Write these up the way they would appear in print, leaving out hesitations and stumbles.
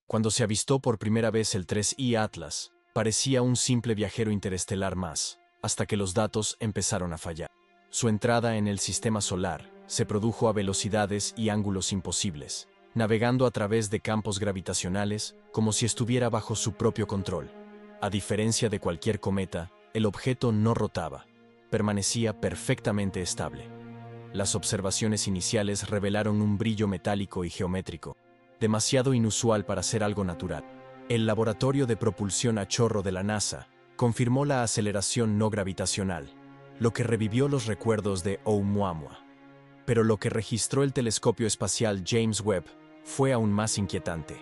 Cuando se avistó por primera vez el 3I Atlas, parecía un simple viajero interestelar más, hasta que los datos empezaron a fallar. Su entrada en el sistema solar se produjo a velocidades y ángulos imposibles, navegando a través de campos gravitacionales como si estuviera bajo su propio control. A diferencia de cualquier cometa, el objeto no rotaba, permanecía perfectamente estable. Las observaciones iniciales revelaron un brillo metálico y geométrico, demasiado inusual para ser algo natural. El laboratorio de propulsión a chorro de la NASA confirmó la aceleración no gravitacional, lo que revivió los recuerdos de Oumuamua. Pero lo que registró el telescopio espacial James Webb fue aún más inquietante.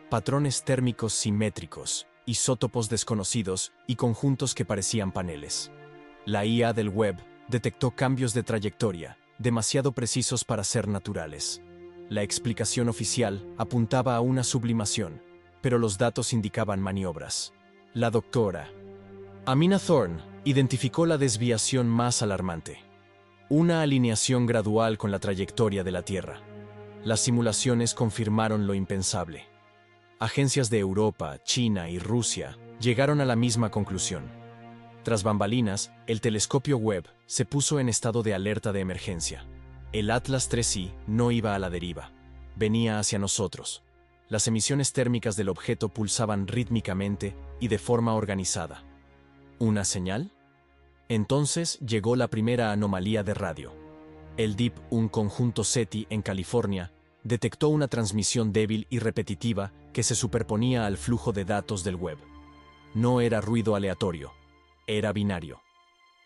Patrones térmicos simétricos, isótopos desconocidos y conjuntos que parecían paneles. La IA del Webb detectó cambios de trayectoria, demasiado precisos para ser naturales. La explicación oficial apuntaba a una sublimación, pero los datos indicaban maniobras. La doctora Amina Thorne identificó la desviación más alarmante: una alineación gradual con la trayectoria de la Tierra. Las simulaciones confirmaron lo impensable. Agencias de Europa, China y Rusia llegaron a la misma conclusión. Tras bambalinas, el telescopio Webb se puso en estado de alerta de emergencia. El Atlas 3I no iba a la deriva. Venía hacia nosotros. Las emisiones térmicas del objeto pulsaban rítmicamente y de forma organizada. ¿Una señal? Entonces llegó la primera anomalía de radio. El DEEP, un conjunto SETI en California, detectó una transmisión débil y repetitiva que se superponía al flujo de datos del Webb. No era ruido aleatorio, era binario.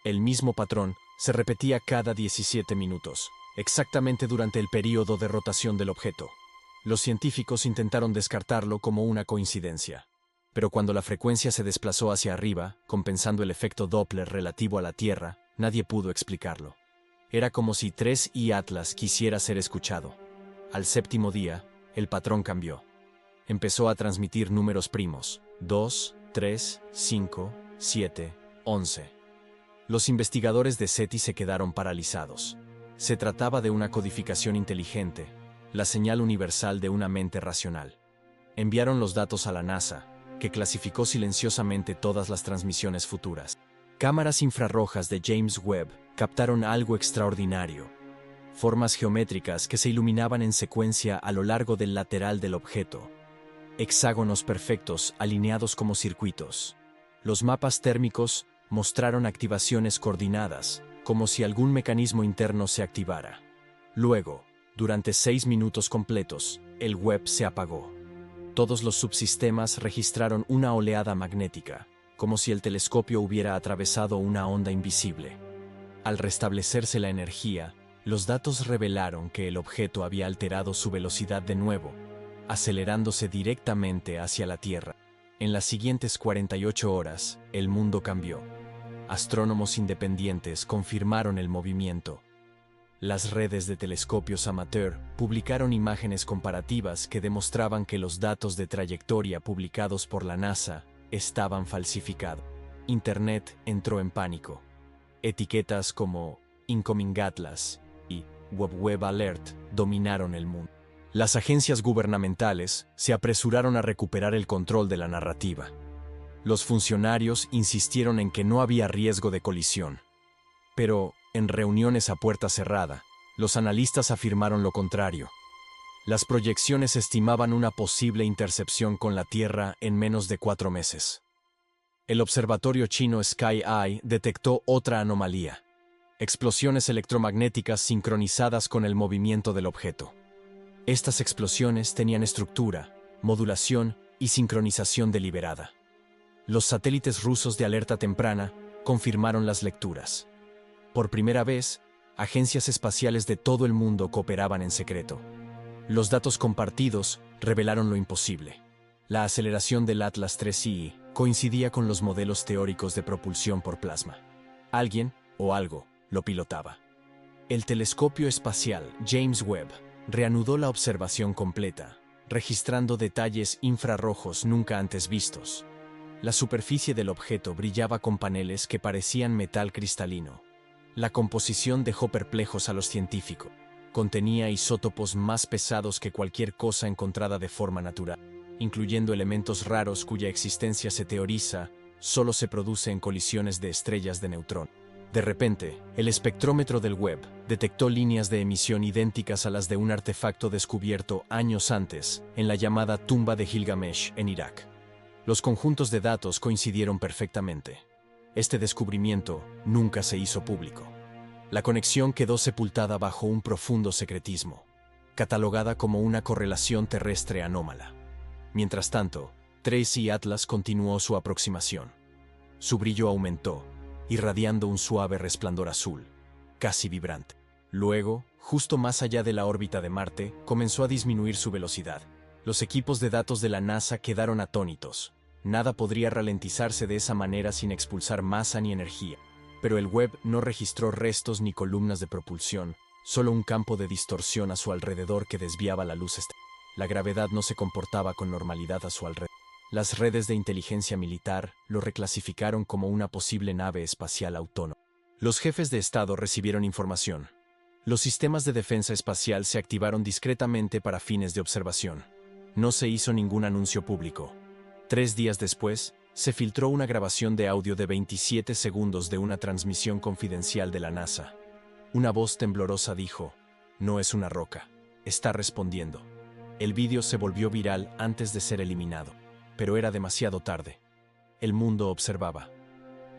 El mismo patrón se repetía cada 17 minutos, exactamente durante el período de rotación del objeto. Los científicos intentaron descartarlo como una coincidencia. Pero cuando la frecuencia se desplazó hacia arriba, compensando el efecto Doppler relativo a la Tierra, nadie pudo explicarlo. Era como si 3I Atlas quisiera ser escuchado. Al séptimo día, el patrón cambió. Empezó a transmitir números primos: 2, 3, 5, 7, 11. Los investigadores de SETI se quedaron paralizados. Se trataba de una codificación inteligente, la señal universal de una mente racional. Enviaron los datos a la NASA, que clasificó silenciosamente todas las transmisiones futuras. Cámaras infrarrojas de James Webb captaron algo extraordinario: formas geométricas que se iluminaban en secuencia a lo largo del lateral del objeto. Hexágonos perfectos alineados como circuitos. Los mapas térmicos mostraron activaciones coordinadas, como si algún mecanismo interno se activara. Luego, durante 6 minutos completos, el Webb se apagó. Todos los subsistemas registraron una oleada magnética, como si el telescopio hubiera atravesado una onda invisible. Al restablecerse la energía, los datos revelaron que el objeto había alterado su velocidad de nuevo, acelerándose directamente hacia la Tierra. En las siguientes 48 horas, el mundo cambió. Astrónomos independientes confirmaron el movimiento. Las redes de telescopios amateur publicaron imágenes comparativas que demostraban que los datos de trayectoria publicados por la NASA estaban falsificados. Internet entró en pánico. Etiquetas como Incoming Atlas y Web Alert dominaron el mundo. Las agencias gubernamentales se apresuraron a recuperar el control de la narrativa. Los funcionarios insistieron en que no había riesgo de colisión. Pero, en reuniones a puerta cerrada, los analistas afirmaron lo contrario. Las proyecciones estimaban una posible intercepción con la Tierra en menos de 4 meses. El observatorio chino Sky Eye detectó otra anomalía: explosiones electromagnéticas sincronizadas con el movimiento del objeto. Estas explosiones tenían estructura, modulación y sincronización deliberada. Los satélites rusos de alerta temprana confirmaron las lecturas. Por primera vez, agencias espaciales de todo el mundo cooperaban en secreto. Los datos compartidos revelaron lo imposible. La aceleración del Atlas 3I coincidía con los modelos teóricos de propulsión por plasma. Alguien, o algo, lo pilotaba. El telescopio espacial James Webb reanudó la observación completa, registrando detalles infrarrojos nunca antes vistos. La superficie del objeto brillaba con paneles que parecían metal cristalino. La composición dejó perplejos a los científicos. Contenía isótopos más pesados que cualquier cosa encontrada de forma natural. incluyendo elementos raros cuya existencia se teoriza solo se produce en colisiones de estrellas de neutrón. De repente, el espectrómetro del Webb detectó líneas de emisión idénticas a las de un artefacto descubierto años antes en la llamada tumba de Gilgamesh en Irak. Los conjuntos de datos coincidieron perfectamente. Este descubrimiento nunca se hizo público. La conexión quedó sepultada bajo un profundo secretismo, catalogada como una correlación terrestre anómala. Mientras tanto, Trace Atlas continuó su aproximación. Su brillo aumentó, irradiando un suave resplandor azul, casi vibrante. Luego, justo más allá de la órbita de Marte, comenzó a disminuir su velocidad. Los equipos de datos de la NASA quedaron atónitos. Nada podría ralentizarse de esa manera sin expulsar masa ni energía. Pero el Webb no registró restos ni columnas de propulsión, solo un campo de distorsión a su alrededor que desviaba la luz estelar. La gravedad no se comportaba con normalidad a su alrededor. Las redes de inteligencia militar lo reclasificaron como una posible nave espacial autónoma. Los jefes de Estado recibieron información. Los sistemas de defensa espacial se activaron discretamente para fines de observación. No se hizo ningún anuncio público. 3 días después, se filtró una grabación de audio de 27 segundos de una transmisión confidencial de la NASA. Una voz temblorosa dijo: "No es una roca, está respondiendo". El vídeo se volvió viral antes de ser eliminado, pero era demasiado tarde. El mundo observaba.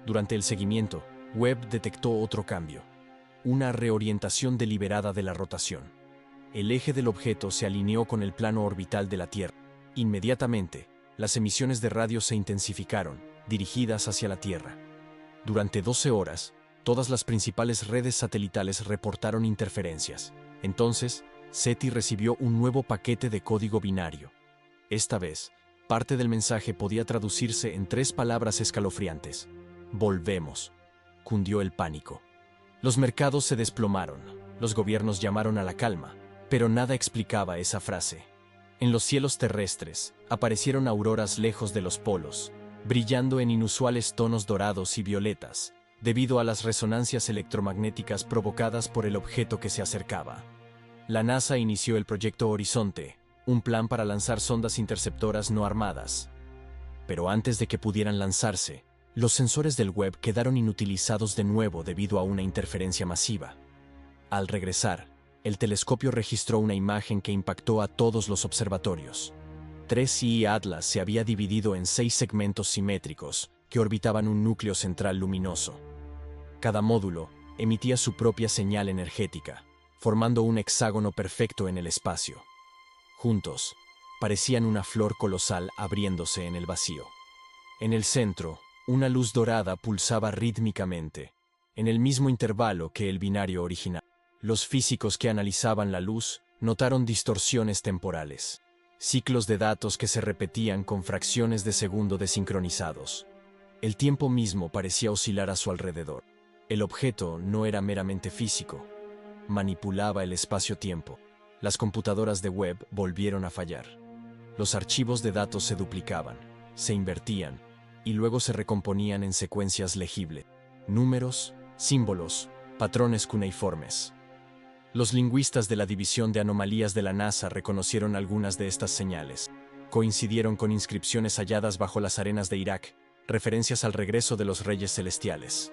Durante el seguimiento, Webb detectó otro cambio, una reorientación deliberada de la rotación. El eje del objeto se alineó con el plano orbital de la Tierra. Inmediatamente, las emisiones de radio se intensificaron, dirigidas hacia la Tierra. Durante 12 horas, todas las principales redes satelitales reportaron interferencias. Entonces, SETI recibió un nuevo paquete de código binario. Esta vez, parte del mensaje podía traducirse en 3 palabras escalofriantes: "Volvemos". Cundió el pánico. Los mercados se desplomaron, los gobiernos llamaron a la calma, pero nada explicaba esa frase. En los cielos terrestres, aparecieron auroras lejos de los polos, brillando en inusuales tonos dorados y violetas, debido a las resonancias electromagnéticas provocadas por el objeto que se acercaba. La NASA inició el Proyecto Horizonte, un plan para lanzar sondas interceptoras no armadas. Pero antes de que pudieran lanzarse, los sensores del Webb quedaron inutilizados de nuevo debido a una interferencia masiva. Al regresar, el telescopio registró una imagen que impactó a todos los observatorios. 3I Atlas se había dividido en 6 segmentos simétricos que orbitaban un núcleo central luminoso. Cada módulo emitía su propia señal energética, formando un hexágono perfecto en el espacio. Juntos, parecían una flor colosal abriéndose en el vacío. En el centro, una luz dorada pulsaba rítmicamente, en el mismo intervalo que el binario original. Los físicos que analizaban la luz notaron distorsiones temporales, ciclos de datos que se repetían con fracciones de segundo desincronizados. El tiempo mismo parecía oscilar a su alrededor. El objeto no era meramente físico, manipulaba el espacio-tiempo. Las computadoras de Webb volvieron a fallar. Los archivos de datos se duplicaban, se invertían, y luego se recomponían en secuencias legibles. Números, símbolos, patrones cuneiformes. Los lingüistas de la División de Anomalías de la NASA reconocieron algunas de estas señales. Coincidieron con inscripciones halladas bajo las arenas de Irak, referencias al regreso de los reyes celestiales.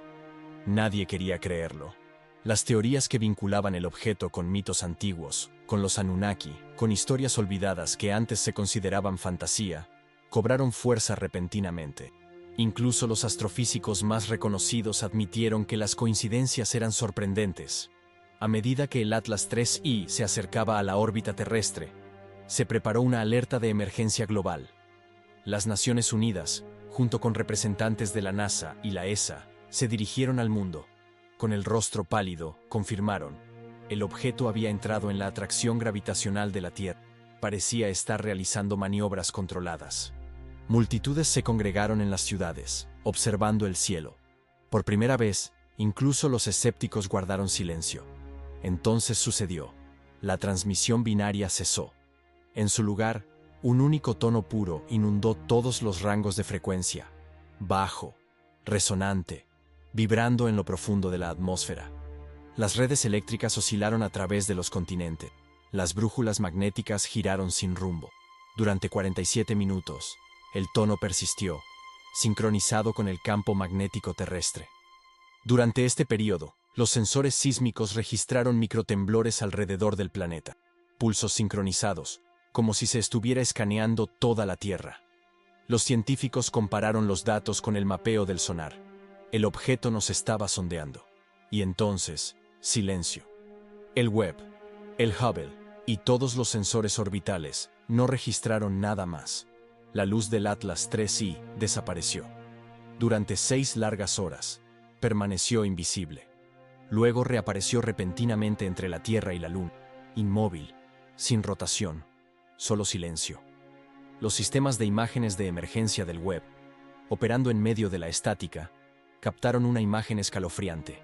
Nadie quería creerlo. Las teorías que vinculaban el objeto con mitos antiguos, con los Anunnaki, con historias olvidadas que antes se consideraban fantasía, cobraron fuerza repentinamente. Incluso los astrofísicos más reconocidos admitieron que las coincidencias eran sorprendentes. A medida que el Atlas 3I se acercaba a la órbita terrestre, se preparó una alerta de emergencia global. Las Naciones Unidas, junto con representantes de la NASA y la ESA, se dirigieron al mundo. Con el rostro pálido, confirmaron: el objeto había entrado en la atracción gravitacional de la Tierra. Parecía estar realizando maniobras controladas. Multitudes se congregaron en las ciudades, observando el cielo. Por primera vez, incluso los escépticos guardaron silencio. Entonces sucedió. La transmisión binaria cesó. En su lugar, un único tono puro inundó todos los rangos de frecuencia: bajo, resonante, vibrando en lo profundo de la atmósfera. Las redes eléctricas oscilaron a través de los continentes. Las brújulas magnéticas giraron sin rumbo. Durante 47 minutos, el tono persistió, sincronizado con el campo magnético terrestre. Durante este periodo, los sensores sísmicos registraron microtemblores alrededor del planeta, pulsos sincronizados, como si se estuviera escaneando toda la Tierra. Los científicos compararon los datos con el mapeo del sonar. El objeto nos estaba sondeando. Y entonces, silencio. El Webb, el Hubble y todos los sensores orbitales no registraron nada más. La luz del Atlas 3I desapareció. Durante 6 largas horas, permaneció invisible. Luego reapareció repentinamente entre la Tierra y la Luna, inmóvil, sin rotación, solo silencio. Los sistemas de imágenes de emergencia del Webb, operando en medio de la estática, captaron una imagen escalofriante.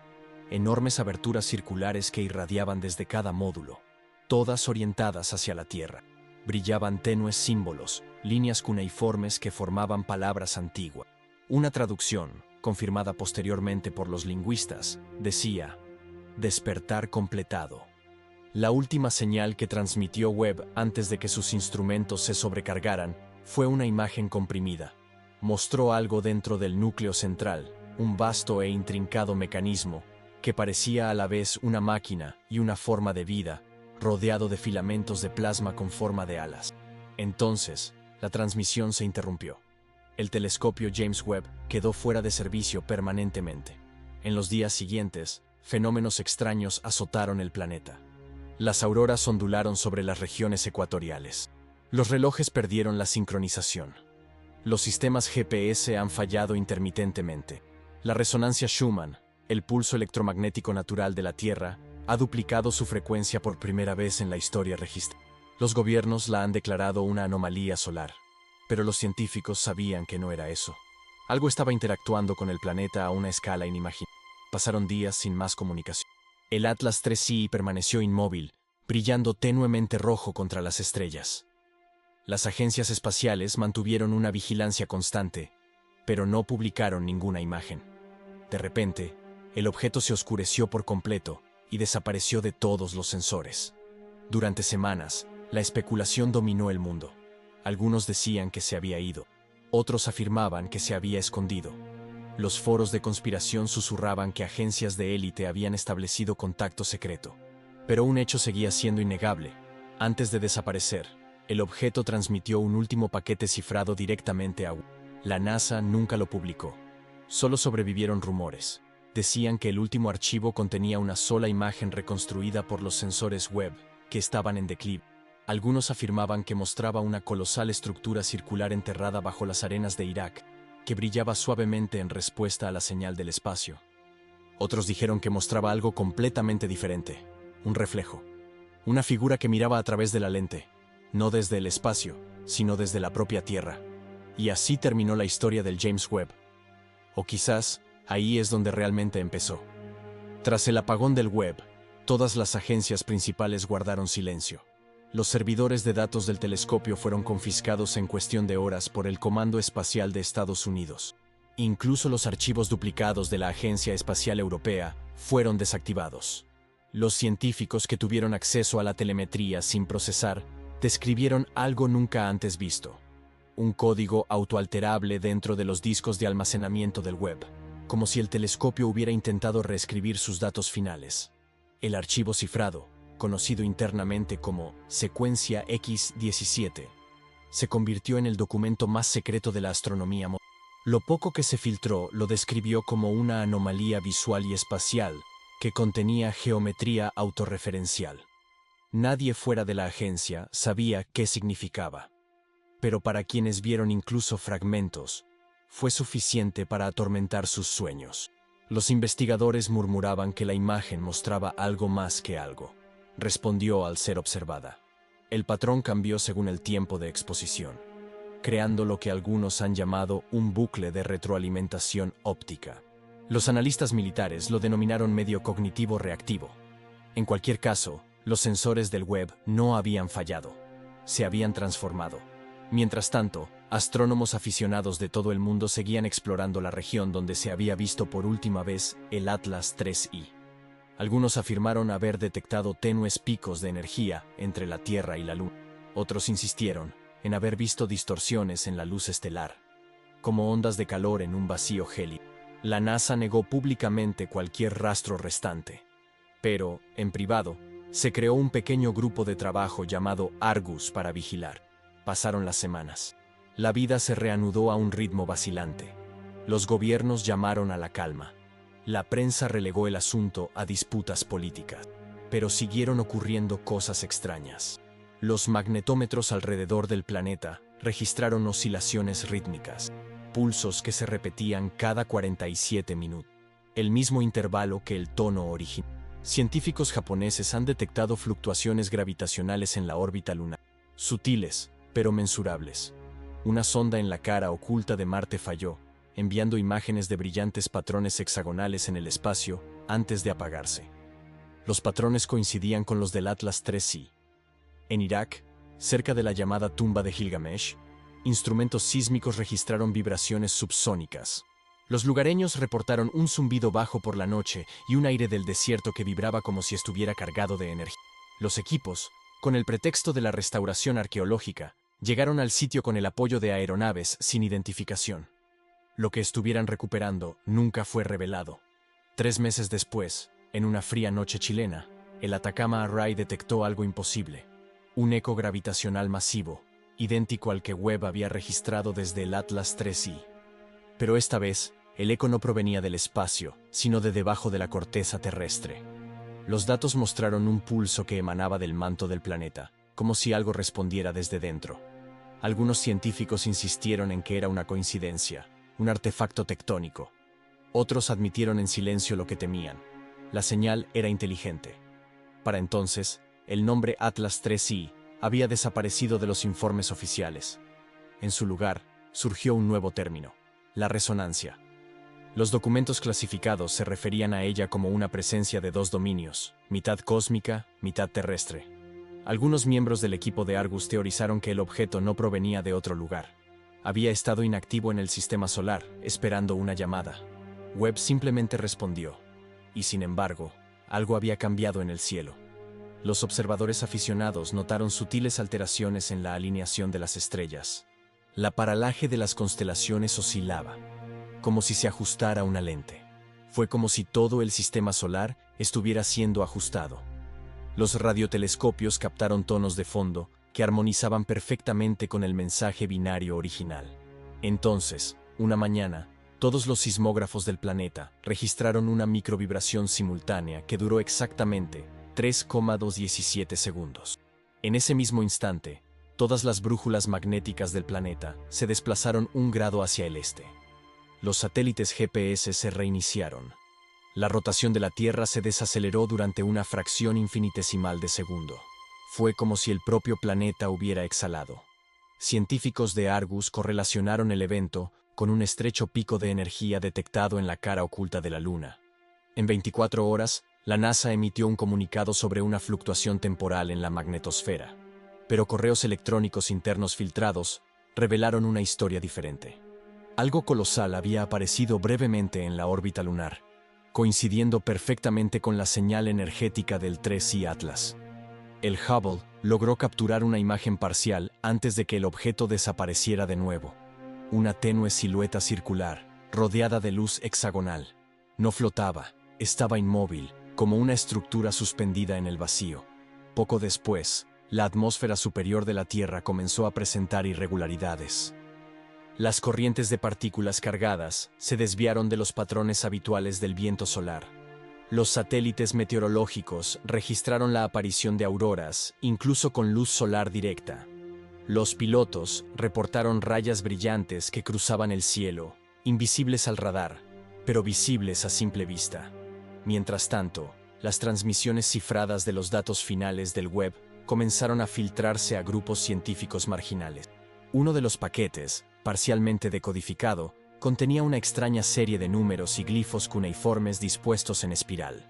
Enormes aberturas circulares que irradiaban desde cada módulo, todas orientadas hacia la Tierra. Brillaban tenues símbolos, líneas cuneiformes que formaban palabras antiguas. Una traducción, confirmada posteriormente por los lingüistas, decía: despertar completado. La última señal que transmitió Webb antes de que sus instrumentos se sobrecargaran fue una imagen comprimida. Mostró algo dentro del núcleo central, un vasto e intrincado mecanismo que parecía a la vez una máquina y una forma de vida, rodeado de filamentos de plasma con forma de alas. Entonces, la transmisión se interrumpió. El telescopio James Webb quedó fuera de servicio permanentemente. En los días siguientes, fenómenos extraños azotaron el planeta. Las auroras ondularon sobre las regiones ecuatoriales. Los relojes perdieron la sincronización. Los sistemas GPS han fallado intermitentemente. La resonancia Schumann, el pulso electromagnético natural de la Tierra, ha duplicado su frecuencia por primera vez en la historia registrada. Los gobiernos la han declarado una anomalía solar, pero los científicos sabían que no era eso. Algo estaba interactuando con el planeta a una escala inimaginable. Pasaron días sin más comunicación. El Atlas 3I permaneció inmóvil, brillando tenuemente rojo contra las estrellas. Las agencias espaciales mantuvieron una vigilancia constante, pero no publicaron ninguna imagen. De repente, el objeto se oscureció por completo y desapareció de todos los sensores. Durante semanas, la especulación dominó el mundo. Algunos decían que se había ido, otros afirmaban que se había escondido. Los foros de conspiración susurraban que agencias de élite habían establecido contacto secreto. Pero un hecho seguía siendo innegable. Antes de desaparecer, el objeto transmitió un último paquete cifrado directamente a Webb. La NASA nunca lo publicó. Solo sobrevivieron rumores. Decían que el último archivo contenía una sola imagen reconstruida por los sensores Webb, que estaban en declive. Algunos afirmaban que mostraba una colosal estructura circular enterrada bajo las arenas de Irak, que brillaba suavemente en respuesta a la señal del espacio. Otros dijeron que mostraba algo completamente diferente, un reflejo, una figura que miraba a través de la lente, no desde el espacio, sino desde la propia Tierra. Y así terminó la historia del James Webb. O quizás, ahí es donde realmente empezó. Tras el apagón del Webb, todas las agencias principales guardaron silencio. Los servidores de datos del telescopio fueron confiscados en cuestión de horas por el Comando Espacial de Estados Unidos. Incluso los archivos duplicados de la Agencia Espacial Europea fueron desactivados. Los científicos que tuvieron acceso a la telemetría sin procesar describieron algo nunca antes visto: un código autoalterable dentro de los discos de almacenamiento del Webb, como si el telescopio hubiera intentado reescribir sus datos finales. El archivo cifrado, conocido internamente como Secuencia X-17, se convirtió en el documento más secreto de la astronomía moderna. Lo poco que se filtró lo describió como una anomalía visual y espacial que contenía geometría autorreferencial. Nadie fuera de la agencia sabía qué significaba, pero para quienes vieron incluso fragmentos, fue suficiente para atormentar sus sueños. Los investigadores murmuraban que la imagen mostraba algo más que algo. Respondió al ser observada. El patrón cambió según el tiempo de exposición, creando lo que algunos han llamado un bucle de retroalimentación óptica. Los analistas militares lo denominaron medio cognitivo reactivo. En cualquier caso, los sensores del Webb no habían fallado, se habían transformado. Mientras tanto, astrónomos aficionados de todo el mundo seguían explorando la región donde se había visto por última vez el Atlas 3I. Algunos afirmaron haber detectado tenues picos de energía entre la Tierra y la Luna. Otros insistieron en haber visto distorsiones en la luz estelar, como ondas de calor en un vacío gélido. La NASA negó públicamente cualquier rastro restante. Pero, en privado, se creó un pequeño grupo de trabajo llamado Argus para vigilar. Pasaron las semanas. La vida se reanudó a un ritmo vacilante. Los gobiernos llamaron a la calma. La prensa relegó el asunto a disputas políticas. Pero siguieron ocurriendo cosas extrañas. Los magnetómetros alrededor del planeta registraron oscilaciones rítmicas, pulsos que se repetían cada 47 minutos, el mismo intervalo que el tono original. Científicos japoneses han detectado fluctuaciones gravitacionales en la órbita lunar, sutiles, pero mensurables. Una sonda en la cara oculta de Marte falló, enviando imágenes de brillantes patrones hexagonales en el espacio antes de apagarse. Los patrones coincidían con los del Atlas 3I. En Irak, cerca de la llamada tumba de Gilgamesh, instrumentos sísmicos registraron vibraciones subsónicas. Los lugareños reportaron un zumbido bajo por la noche y un aire del desierto que vibraba como si estuviera cargado de energía. Los equipos, con el pretexto de la restauración arqueológica, llegaron al sitio con el apoyo de aeronaves sin identificación. Lo que estuvieran recuperando nunca fue revelado. 3 meses después, en una fría noche chilena, el Atacama Array detectó algo imposible: un eco gravitacional masivo, idéntico al que Webb había registrado desde el Atlas 3I. Pero esta vez, el eco no provenía del espacio, sino de debajo de la corteza terrestre. Los datos mostraron un pulso que emanaba del manto del planeta, como si algo respondiera desde dentro. Algunos científicos insistieron en que era una coincidencia, un artefacto tectónico. Otros admitieron en silencio lo que temían: la señal era inteligente. Para entonces, el nombre Atlas 3I había desaparecido de los informes oficiales. En su lugar, surgió un nuevo término: la resonancia. Los documentos clasificados se referían a ella como una presencia de 2 dominios, mitad cósmica, mitad terrestre. Algunos miembros del equipo de Argus teorizaron que el objeto no provenía de otro lugar. Había estado inactivo en el sistema solar, esperando una llamada. Webb simplemente respondió. Y sin embargo, algo había cambiado en el cielo. Los observadores aficionados notaron sutiles alteraciones en la alineación de las estrellas. La paralaje de las constelaciones oscilaba, como si se ajustara una lente. Fue como si todo el sistema solar estuviera siendo ajustado. Los radiotelescopios captaron tonos de fondo que armonizaban perfectamente con el mensaje binario original. Entonces, una mañana, todos los sismógrafos del planeta registraron una microvibración simultánea que duró exactamente 3,217 segundos. En ese mismo instante, todas las brújulas magnéticas del planeta se desplazaron 1 grado hacia el este. Los satélites GPS se reiniciaron. La rotación de la Tierra se desaceleró durante una fracción infinitesimal de segundo. Fue como si el propio planeta hubiera exhalado. Científicos de Argus correlacionaron el evento con un estrecho pico de energía detectado en la cara oculta de la Luna. En 24 horas, la NASA emitió un comunicado sobre una fluctuación temporal en la magnetosfera. Pero correos electrónicos internos filtrados revelaron una historia diferente. Algo colosal había aparecido brevemente en la órbita lunar, coincidiendo perfectamente con la señal energética del 3I Atlas. El Hubble logró capturar una imagen parcial antes de que el objeto desapareciera de nuevo. Una tenue silueta circular, rodeada de luz hexagonal. No flotaba, estaba inmóvil, como una estructura suspendida en el vacío. Poco después, la atmósfera superior de la Tierra comenzó a presentar irregularidades. Las corrientes de partículas cargadas se desviaron de los patrones habituales del viento solar. Los satélites meteorológicos registraron la aparición de auroras, incluso con luz solar directa. Los pilotos reportaron rayas brillantes que cruzaban el cielo, invisibles al radar, pero visibles a simple vista. Mientras tanto, las transmisiones cifradas de los datos finales del Webb comenzaron a filtrarse a grupos científicos marginales. Uno de los paquetes, parcialmente decodificado, contenía una extraña serie de números y glifos cuneiformes dispuestos en espiral.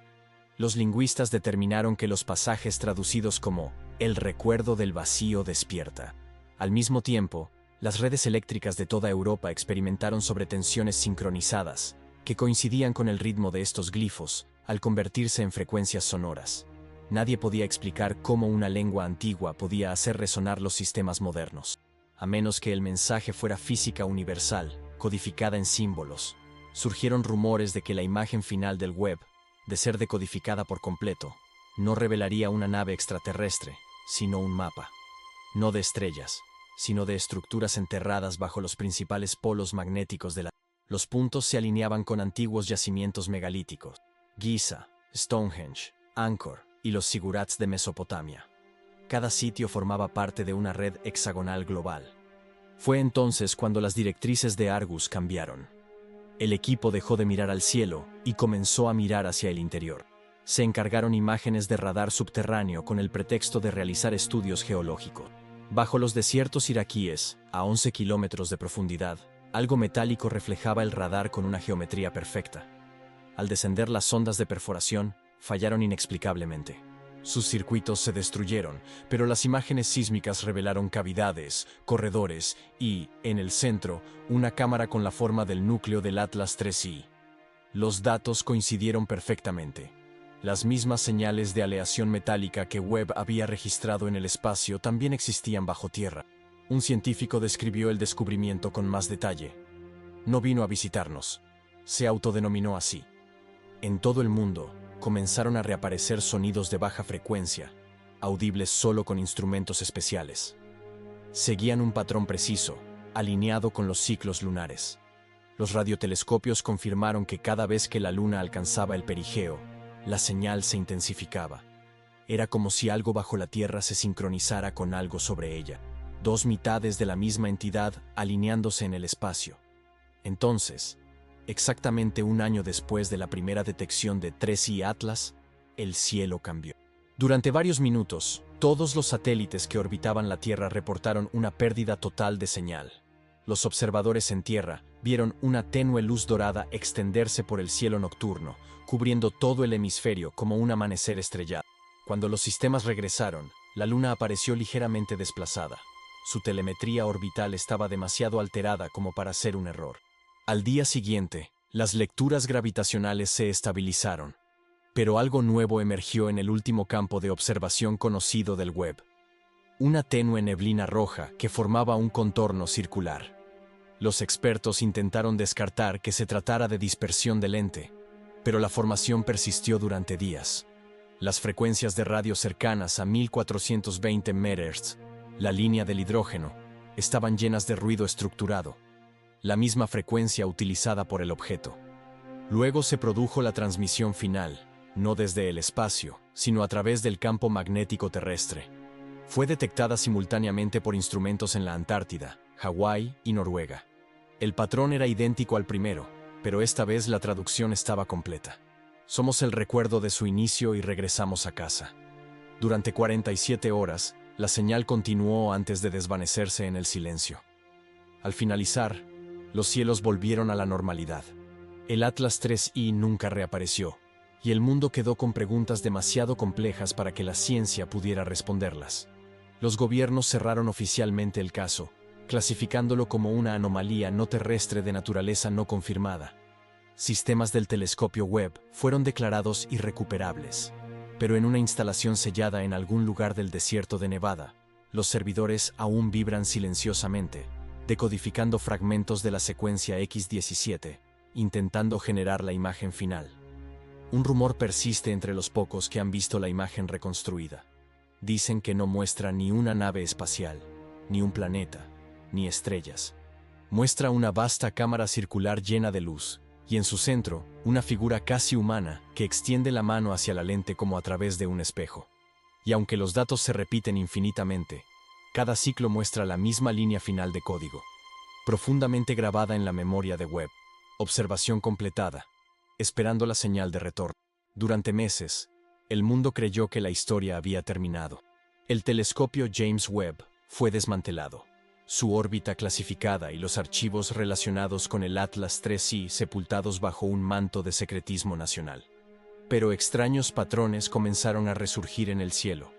Los lingüistas determinaron que los pasajes traducidos como «el recuerdo del vacío despierta». Al mismo tiempo, las redes eléctricas de toda Europa experimentaron sobretensiones sincronizadas, que coincidían con el ritmo de estos glifos al convertirse en frecuencias sonoras. Nadie podía explicar cómo una lengua antigua podía hacer resonar los sistemas modernos. a menos que el mensaje fuera física universal, codificada en símbolos. Surgieron rumores de que la imagen final del web, de ser decodificada por completo, no revelaría una nave extraterrestre, sino un mapa. No de estrellas, sino de estructuras enterradas bajo los principales polos magnéticos de la... Los puntos se alineaban con antiguos yacimientos megalíticos: Giza, Stonehenge, Angkor y los zigurats de Mesopotamia. Cada sitio formaba parte de una red hexagonal global. Fue entonces cuando las directrices de Argus cambiaron. El equipo dejó de mirar al cielo y comenzó a mirar hacia el interior. Se encargaron imágenes de radar subterráneo con el pretexto de realizar estudios geológicos. Bajo los desiertos iraquíes, a 11 kilómetros de profundidad, algo metálico reflejaba el radar con una geometría perfecta. Al descender las sondas de perforación, fallaron inexplicablemente. Sus circuitos se destruyeron, pero las imágenes sísmicas revelaron cavidades, corredores y, en el centro, una cámara con la forma del núcleo del Atlas 3I. Los datos coincidieron perfectamente. Las mismas señales de aleación metálica que Webb había registrado en el espacio también existían bajo tierra. Un científico describió el descubrimiento con más detalle. No vino a visitarnos. Se autodenominó así. En todo el mundo, comenzaron a reaparecer sonidos de baja frecuencia, audibles solo con instrumentos especiales. Seguían un patrón preciso, alineado con los ciclos lunares. Los radiotelescopios confirmaron que cada vez que la luna alcanzaba el perigeo, la señal se intensificaba. Era como si algo bajo la Tierra se sincronizara con algo sobre ella, dos mitades de la misma entidad alineándose en el espacio. Entonces, exactamente un año después de la primera detección de 3I Atlas, el cielo cambió. Durante varios minutos, todos los satélites que orbitaban la Tierra reportaron una pérdida total de señal. Los observadores en tierra vieron una tenue luz dorada extenderse por el cielo nocturno, cubriendo todo el hemisferio como un amanecer estrellado. Cuando los sistemas regresaron, la Luna apareció ligeramente desplazada. Su telemetría orbital estaba demasiado alterada como para ser un error. Al día siguiente, las lecturas gravitacionales se estabilizaron, pero algo nuevo emergió en el último campo de observación conocido del Webb. Una tenue neblina roja que formaba un contorno circular. Los expertos intentaron descartar que se tratara de dispersión de lente, pero la formación persistió durante días. Las frecuencias de radio cercanas a 1420 MHz, la línea del hidrógeno, estaban llenas de ruido estructurado, la misma frecuencia utilizada por el objeto. Luego se produjo la transmisión final, no desde el espacio, sino a través del campo magnético terrestre. Fue detectada simultáneamente por instrumentos en la Antártida, Hawái y Noruega. El patrón era idéntico al primero, pero esta vez la traducción estaba completa. Somos el recuerdo de su inicio y regresamos a casa. Durante 47 horas, la señal continuó antes de desvanecerse en el silencio. Al finalizar, los cielos volvieron a la normalidad. El Atlas 3I nunca reapareció, y el mundo quedó con preguntas demasiado complejas para que la ciencia pudiera responderlas. Los gobiernos cerraron oficialmente el caso, clasificándolo como una anomalía no terrestre de naturaleza no confirmada. Sistemas del telescopio Webb fueron declarados irrecuperables, pero en una instalación sellada en algún lugar del desierto de Nevada, los servidores aún vibran silenciosamente, decodificando fragmentos de la secuencia X17, intentando generar la imagen final. Un rumor persiste entre los pocos que han visto la imagen reconstruida. Dicen que no muestra ni una nave espacial, ni un planeta, ni estrellas. Muestra una vasta cámara circular llena de luz, y en su centro, una figura casi humana que extiende la mano hacia la lente como a través de un espejo. Y aunque los datos se repiten infinitamente, cada ciclo muestra la misma línea final de código, profundamente grabada en la memoria de Webb. Observación completada, esperando la señal de retorno. Durante meses, el mundo creyó que la historia había terminado. El telescopio James Webb fue desmantelado, su órbita clasificada y los archivos relacionados con el Atlas 3I sepultados bajo un manto de secretismo nacional. Pero extraños patrones comenzaron a resurgir en el cielo.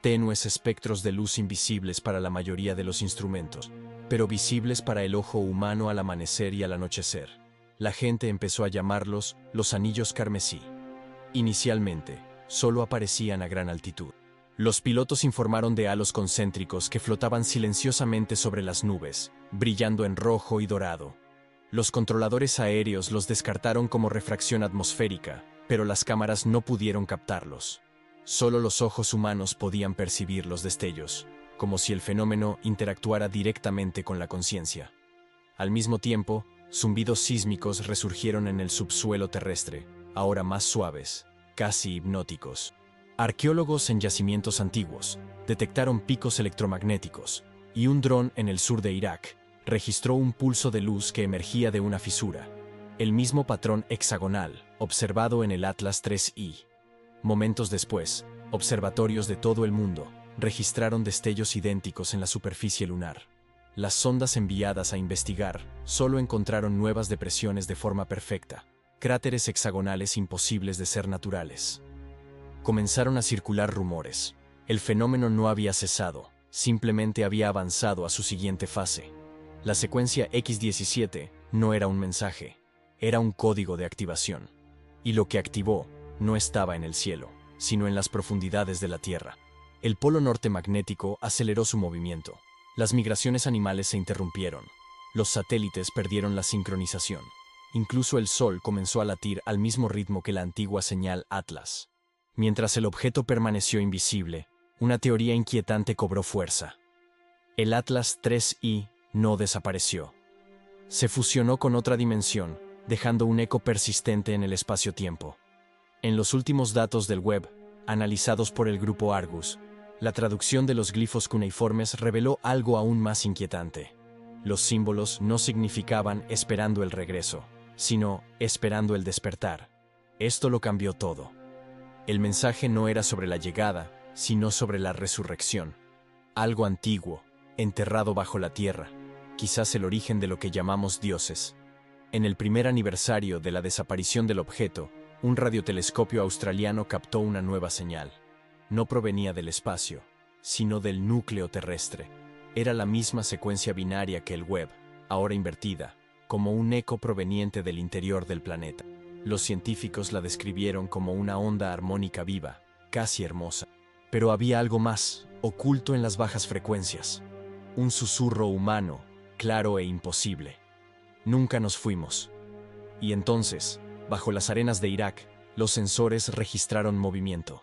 Tenues espectros de luz invisibles para la mayoría de los instrumentos, pero visibles para el ojo humano al amanecer y al anochecer. La gente empezó a llamarlos los anillos carmesí. Inicialmente, solo aparecían a gran altitud. Los pilotos informaron de halos concéntricos que flotaban silenciosamente sobre las nubes, brillando en rojo y dorado. Los controladores aéreos los descartaron como refracción atmosférica, pero las cámaras no pudieron captarlos. Solo los ojos humanos podían percibir los destellos, como si el fenómeno interactuara directamente con la conciencia. Al mismo tiempo, zumbidos sísmicos resurgieron en el subsuelo terrestre, ahora más suaves, casi hipnóticos. Arqueólogos en yacimientos antiguos detectaron picos electromagnéticos, y un dron en el sur de Irak registró un pulso de luz que emergía de una fisura, el mismo patrón hexagonal observado en el Atlas 3I. Momentos después, observatorios de todo el mundo registraron destellos idénticos en la superficie lunar. Las sondas enviadas a investigar solo encontraron nuevas depresiones de forma perfecta, cráteres hexagonales imposibles de ser naturales. Comenzaron a circular rumores. El fenómeno no había cesado, simplemente había avanzado a su siguiente fase. La secuencia X17 no era un mensaje, era un código de activación. Y lo que activó no estaba en el cielo, sino en las profundidades de la Tierra. El polo norte magnético aceleró su movimiento. Las migraciones animales se interrumpieron. Los satélites perdieron la sincronización. Incluso el Sol comenzó a latir al mismo ritmo que la antigua señal Atlas. Mientras el objeto permaneció invisible, una teoría inquietante cobró fuerza. El Atlas 3I no desapareció. Se fusionó con otra dimensión, dejando un eco persistente en el espacio-tiempo. En los últimos datos del web, analizados por el grupo Argus, la traducción de los glifos cuneiformes reveló algo aún más inquietante. Los símbolos no significaban esperando el regreso, sino esperando el despertar. Esto lo cambió todo. El mensaje no era sobre la llegada, sino sobre la resurrección. Algo antiguo, enterrado bajo la tierra, quizás el origen de lo que llamamos dioses. En el primer aniversario de la desaparición del objeto, un radiotelescopio australiano captó una nueva señal. No provenía del espacio, sino del núcleo terrestre. Era la misma secuencia binaria que el web, ahora invertida, como un eco proveniente del interior del planeta. Los científicos la describieron como una onda armónica viva, casi hermosa. Pero había algo más, oculto en las bajas frecuencias. Un susurro humano, claro e imposible. Nunca nos fuimos. Y entonces, bajo las arenas de Irak, los sensores registraron movimiento.